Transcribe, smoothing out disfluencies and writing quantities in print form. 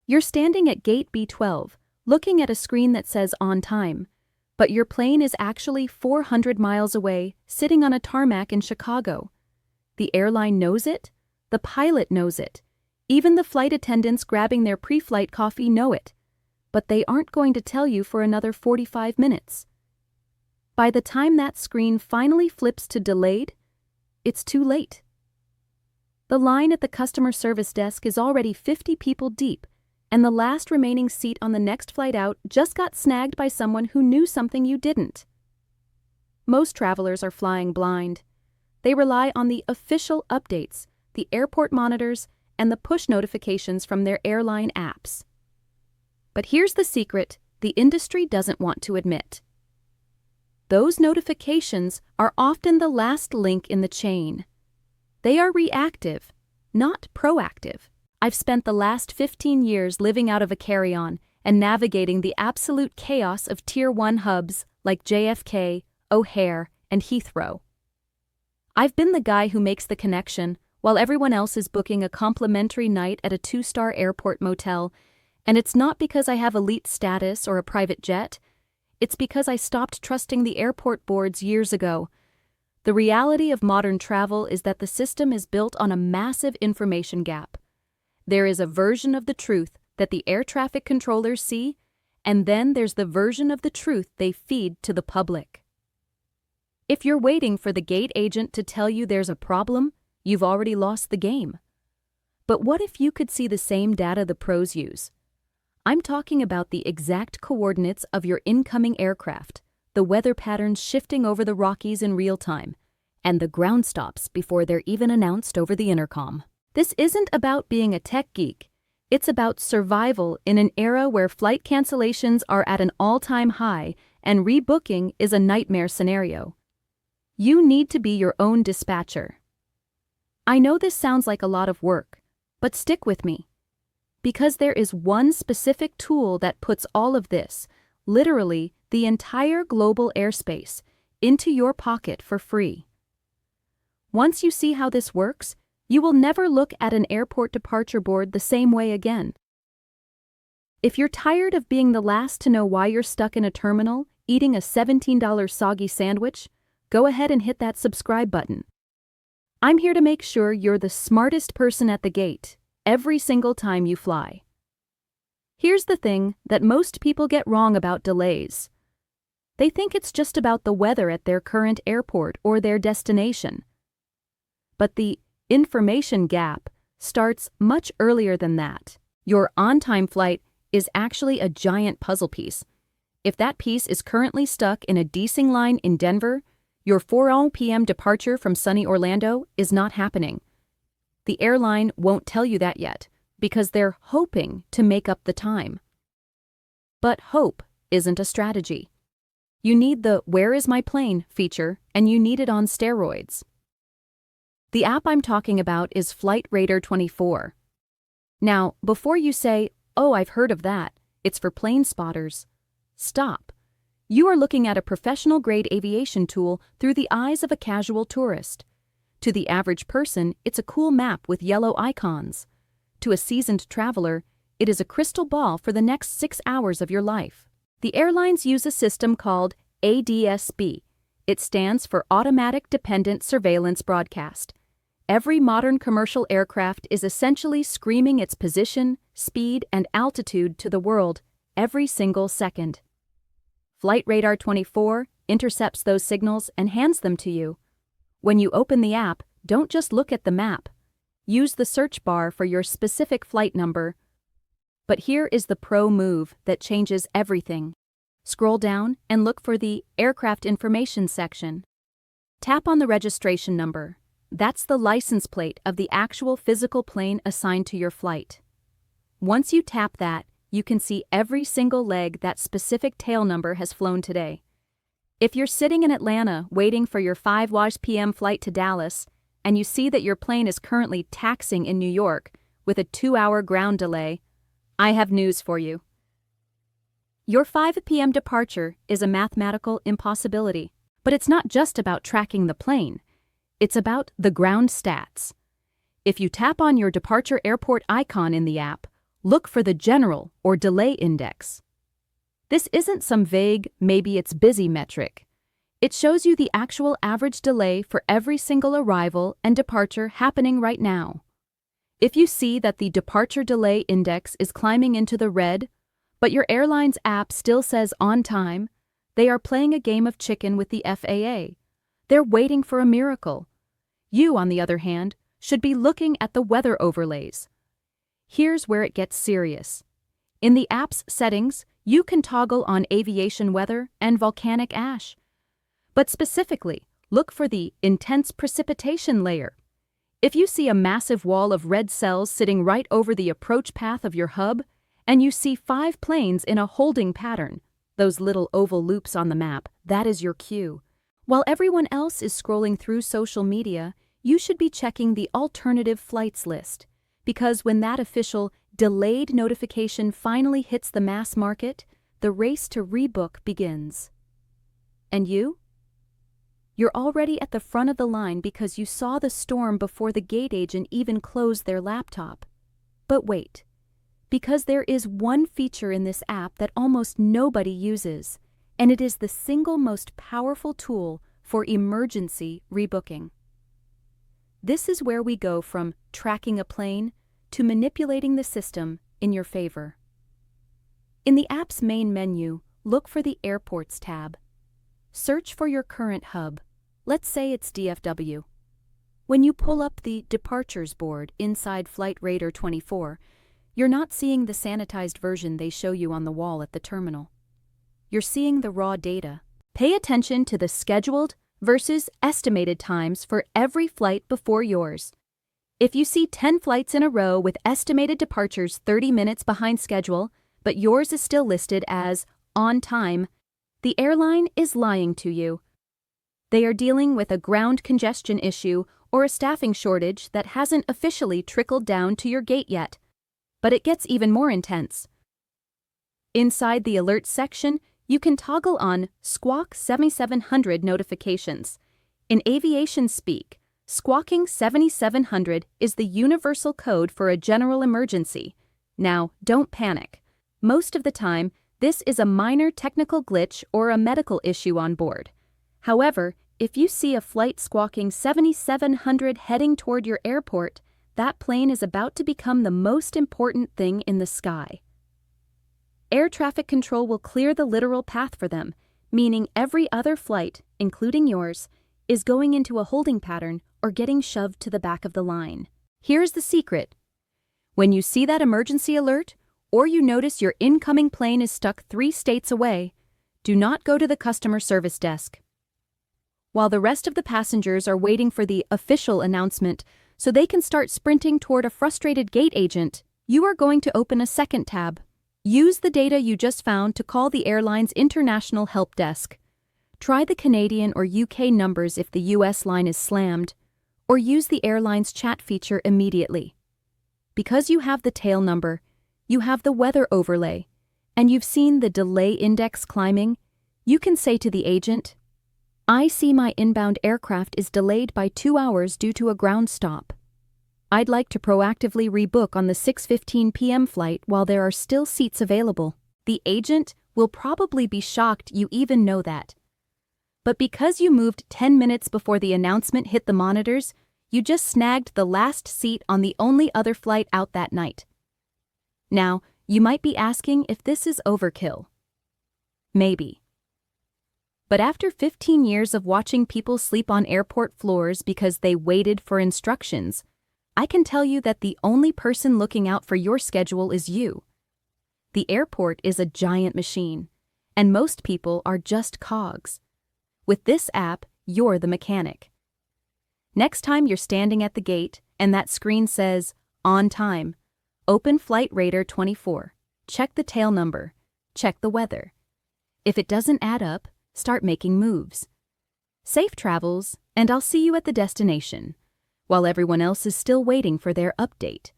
You're standing at gate B12, looking at a screen that says on time, but your plane is actually 400 miles away, sitting on a tarmac in Chicago. The airline knows it, the pilot knows it, even the flight attendants grabbing their pre-flight coffee know it, but they aren't going to tell you for another 45 minutes. By the time that screen finally flips to delayed, it's too late. The line at the customer service desk is already 50 people deep, and the last remaining seat on the next flight out just got snagged by someone who knew something you didn't. Most travelers are flying blind. They rely on the official updates, the airport monitors, and the push notifications from their airline apps. But here's the secret the industry doesn't want to admit. Those notifications are often the last link in the chain. They are reactive, not proactive. I've spent the last 15 years living out of a carry-on and navigating the absolute chaos of Tier 1 hubs like JFK, O'Hare, and Heathrow. I've been the guy who makes the connection while everyone else is booking a complimentary night at a 2-star airport motel, and it's not because I have elite status or a private jet. It's because I stopped trusting the airport boards years ago. The reality of modern travel is that the system is built on a massive information gap. There is a version of the truth that the air traffic controllers see, and then there's the version of the truth they feed to the public. If you're waiting for the gate agent to tell you there's a problem, you've already lost the game. But what if you could see the same data the pros use? I'm talking about the exact coordinates of your incoming aircraft, the weather patterns shifting over the Rockies in real time, and the ground stops before they're even announced over the intercom. This isn't about being a tech geek. It's about survival in an era where flight cancellations are at an all-time high and rebooking is a nightmare scenario. You need to be your own dispatcher. I know this sounds like a lot of work, but stick with me. Because there is one specific tool that puts all of this, literally the entire global airspace, into your pocket for free. Once you see how this works, you will never look at an airport departure board the same way again. If you're tired of being the last to know why you're stuck in a terminal, eating a $17 soggy sandwich, go ahead and hit that subscribe button. I'm here to make sure you're the smartest person at the gate every single time you fly. Here's the thing that most people get wrong about delays. They think it's just about the weather at their current airport or their destination. But the information gap starts much earlier than that. Your on-time flight is actually a giant puzzle piece. If that piece is currently stuck in a desing line in Denver, your 4 p.m. departure from sunny Orlando is not happening. The airline won't tell you that yet, because they're hoping to make up the time. But hope isn't a strategy. You need the "Where is my plane?" feature, and you need it on steroids. The app I'm talking about is Flight Radar 24. Now, before you say, "Oh, I've heard of that, it's for plane spotters," stop. You are looking at a professional-grade aviation tool through the eyes of a casual tourist. To the average person, it's a cool map with yellow icons. To a seasoned traveler, it is a crystal ball for the next 6 hours of your life. The airlines use a system called ADS-B. It stands for Automatic Dependent Surveillance Broadcast. Every modern commercial aircraft is essentially screaming its position, speed, and altitude to the world every single second. Flight Radar 24 intercepts those signals and hands them to you. When you open the app, don't just look at the map. Use the search bar for your specific flight number. But here is the pro move that changes everything. Scroll down and look for the Aircraft Information section. Tap on the registration number. That's the license plate of the actual physical plane assigned to your flight. Once you tap that, you can see every single leg that specific tail number has flown today. If you're sitting in Atlanta waiting for your 5 p.m. flight to Dallas, and you see that your plane is currently taxiing in New York with a 2-hour ground delay, I have news for you. Your 5 p.m. departure is a mathematical impossibility, but it's not just about tracking the plane. It's about the ground stats. If you tap on your departure airport icon in the app, look for the general or delay index. This isn't some vague, maybe it's busy metric. It shows you the actual average delay for every single arrival and departure happening right now. If you see that the departure delay index is climbing into the red, but your airline's app still says on time, they are playing a game of chicken with the FAA. They're waiting for a miracle. You, on the other hand, should be looking at the weather overlays. Here's where it gets serious. In the app's settings, you can toggle on aviation weather and volcanic ash. But specifically, look for the intense precipitation layer. If you see a massive wall of red cells sitting right over the approach path of your hub, and you see 5 planes in a holding pattern, those little oval loops on the map, that is your cue. While everyone else is scrolling through social media, you should be checking the alternative flights list, because when that official delayed notification finally hits the mass market, the race to rebook begins. And you? You're already at the front of the line because you saw the storm before the gate agent even closed their laptop. But wait, because there is one feature in this app that almost nobody uses, and it is the single most powerful tool for emergency rebooking. This is where we go from tracking a plane to manipulating the system in your favor. In the app's main menu, look for the Airports tab. Search for your current hub. Let's say it's DFW. When you pull up the Departures board inside Flight Radar 24, you're not seeing the sanitized version they show you on the wall at the terminal. You're seeing the raw data. Pay attention to the scheduled versus estimated times for every flight before yours. If you see 10 flights in a row with estimated departures 30 minutes behind schedule, but yours is still listed as on time, the airline is lying to you. They are dealing with a ground congestion issue or a staffing shortage that hasn't officially trickled down to your gate yet. But it gets even more intense. Inside the Alerts section, you can toggle on Squawk 7700 notifications. In aviation speak, squawking 7700 is the universal code for a general emergency. Now, don't panic. Most of the time, this is a minor technical glitch or a medical issue on board. However, if you see a flight squawking 7700 heading toward your airport, that plane is about to become the most important thing in the sky. Air traffic control will clear the literal path for them, meaning every other flight, including yours, is going into a holding pattern or getting shoved to the back of the line. Here's the secret. When you see that emergency alert, or you notice your incoming plane is stuck 3 states away, do not go to the customer service desk. While the rest of the passengers are waiting for the official announcement so they can start sprinting toward a frustrated gate agent, you are going to open a second tab. Use the data you just found to call the airline's international help desk. Try the Canadian or UK numbers if the US line is slammed, or use the airline's chat feature immediately. Because you have the tail number, you have the weather overlay, and you've seen the delay index climbing, you can say to the agent, "I see my inbound aircraft is delayed by 2 hours due to a ground stop. I'd like to proactively rebook on the 6:15 p.m. flight while there are still seats available." The agent will probably be shocked you even know that. But because you moved 10 minutes before the announcement hit the monitors, you just snagged the last seat on the only other flight out that night. Now, you might be asking if this is overkill. Maybe. But after 15 years of watching people sleep on airport floors because they waited for instructions, I can tell you that the only person looking out for your schedule is you. The airport is a giant machine, and most people are just cogs. With this app, you're the mechanic. Next time you're standing at the gate and that screen says, "On time," open Flight Radar 24, check the tail number, check the weather. If it doesn't add up, start making moves. Safe travels, and I'll see you at the destination, while everyone else is still waiting for their update.